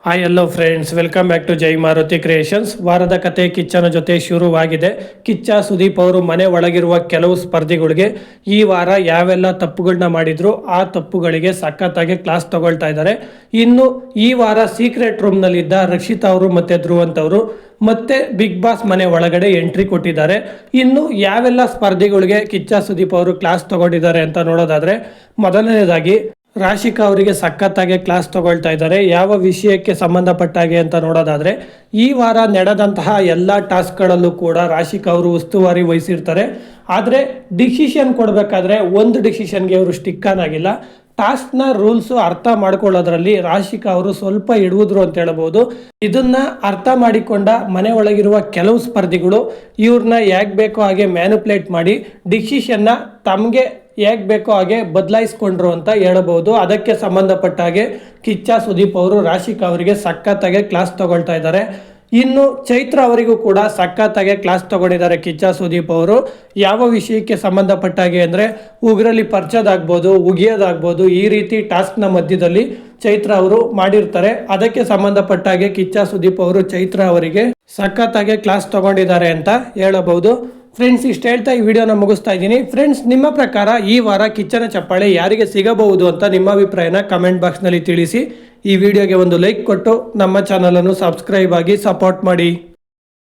Hi hello friends, welcome back to Jai Maruti creations. ವಾರದ ಕತೆ ಕಿಚ್ಚನ ಜೊತೆ ಶುರುವಾಗಿದೆ. ಕಿಚ್ಚ ಸುದೀಪ್ ಅವರು ಮನೆ ಒಳಗಿರುವ ಕೆಲವು ಸ್ಪರ್ಧಿಗಳಿಗೆ ಈ ವಾರ ಯಾವೆಲ್ಲ ತಪ್ಪುಗಳನ್ನ ಮಾಡಿದ್ರು ಆ ತಪ್ಪುಗಳಿಗೆ ಸಖತ್ತಾಗಿ ಕ್ಲಾಸ್ ತಗೊಳ್ತಾ ಇದ್ದಾರೆ. ಇನ್ನು ಈ ವಾರ ಸೀಕ್ರೆಟ್ ರೂಮ್ನಲ್ಲಿದ್ದ ರಕ್ಷಿತಾ ಅವರು ಮತ್ತೆ ಧ್ರುವಂತ್ ಅವರು ಮತ್ತೆ ಬಿಗ್ ಬಾಸ್ ಮನೆ ಒಳಗಡೆ ಎಂಟ್ರಿ ಕೊಟ್ಟಿದ್ದಾರೆ. ಇನ್ನು ಯಾವೆಲ್ಲ ಸ್ಪರ್ಧಿಗಳಿಗೆ ಕಿಚ್ಚ ಸುದೀಪ್ ಅವರು ಕ್ಲಾಸ್ ತಗೊಂಡಿದ್ದಾರೆ ಅಂತ ನೋಡೋದಾದ್ರೆ, ಮೊದಲನೇದಾಗಿ ರಾಶಿಕಾ ಅವರಿಗೆ ಸಖತ್ತಾಗಿ ಕ್ಲಾಸ್ ತಗೊಳ್ತಾ ಇದ್ದಾರೆ. ಯಾವ ವಿಷಯಕ್ಕೆ ಸಂಬಂಧಪಟ್ಟಾಗೆ ಅಂತ ನೋಡೋದಾದ್ರೆ, ಈ ವಾರ ನಡೆದಂತಹ ಎಲ್ಲ ಟಾಸ್ಕ್ಗಳಲ್ಲೂ ಕೂಡ ರಾಶಿಕಾ ಅವರು ಉಸ್ತುವಾರಿ ವಹಿಸಿರ್ತಾರೆ. ಆದರೆ ಡಿಸಿಷನ್ ಕೊಡಬೇಕಾದ್ರೆ ಒಂದು ಡಿಸಿಷನ್ಗೆ ಅವರು ಸ್ಟಿಕ್ ಆಗಿಲ್ಲ. ಟಾಸ್ಕ್ನ ರೂಲ್ಸು ಅರ್ಥ ಮಾಡ್ಕೊಳ್ಳೋದ್ರಲ್ಲಿ ರಾಶಿಕಾ ಅವರು ಸ್ವಲ್ಪ ಇಡುವುದ್ರು ಅಂತ ಹೇಳ್ಬೋದು. ಇದನ್ನ ಅರ್ಥ ಮಾಡಿಕೊಂಡ ಮನೆ ಒಳಗಿರುವ ಕೆಲವು ಸ್ಪರ್ಧಿಗಳು ಇವ್ರನ್ನ ಯಾಕೆ ಬೇಕೋ ಹಾಗೆ ಮ್ಯಾನುಪ್ಲೇಟ್ ಮಾಡಿ ಡಿಸಿಷನ್ನ ತಮಗೆ ಹೇಗೆ ಬೇಕೋ ಹಾಗೆ ಬದಲಾಯಿಸ್ಕೊಂಡ್ರು ಅಂತ ಹೇಳಬಹುದು. ಅದಕ್ಕೆ ಸಂಬಂಧಪಟ್ಟ ಹಾಗೆ ಕಿಚ್ಚ ಸುದೀಪ್ ಅವರು ರಾಶಿಕಾ ಅವರಿಗೆ ಸಖತ್ತಾಗೆ ಕ್ಲಾಸ್ ತಗೊಳ್ತಾ ಇದ್ದಾರೆ. ಇನ್ನು ಚೈತ್ರ ಅವರಿಗೂ ಕೂಡ ಸಖತ್ತಾಗೆ ಕ್ಲಾಸ್ ತಗೊಂಡಿದ್ದಾರೆ ಕಿಚ್ಚ ಸುದೀಪ್ ಅವರು. ಯಾವ ವಿಷಯಕ್ಕೆ ಸಂಬಂಧಪಟ್ಟಾಗೆ ಅಂದರೆ, ಉಗ್ರಲ್ಲಿ ಪರ್ಚೋದಾಗ್ಬೋದು, ಉಗಿಯೋದಾಗ್ಬೋದು, ಈ ರೀತಿ ಟಾಸ್ಕ್ನ ಮಧ್ಯದಲ್ಲಿ ಚೈತ್ರ ಅವರು ಮಾಡಿರ್ತಾರೆ. ಅದಕ್ಕೆ ಸಂಬಂಧಪಟ್ಟಾಗೆ ಕಿಚ್ಚ ಸುದೀಪ್ ಅವರು ಚೈತ್ರ ಅವರಿಗೆ ಸಖತ್ತಾಗೆ ಕ್ಲಾಸ್ ತಗೊಂಡಿದ್ದಾರೆ ಅಂತ ಹೇಳಬಹುದು. ಫ್ರೆಂಡ್ಸ್, ಇಷ್ಟು ಹೇಳ್ತಾ ಈ ವಿಡಿಯೋನ ಮುಗಿಸ್ತಾ ಇದ್ದೀನಿ. ಫ್ರೆಂಡ್ಸ್, ನಿಮ್ಮ ಪ್ರಕಾರ ಈ ವಾರ ಕಿಚ್ಚನ ಚಪ್ಪಾಳೆ ಯಾರಿಗೆ ಸಿಗಬಹುದು ಅಂತ ನಿಮ್ಮ ಅಭಿಪ್ರಾಯನ ಕಮೆಂಟ್ ಬಾಕ್ಸ್ನಲ್ಲಿ ತಿಳಿಸಿ. ಈ ವಿಡಿಯೋಗೆ ಒಂದು ಲೈಕ್ ಕೊಟ್ಟು ನಮ್ಮ ಚಾನಲನ್ನು ಸಬ್ಸ್ಕ್ರೈಬ್ ಆಗಿ ಸಪೋರ್ಟ್ ಮಾಡಿ.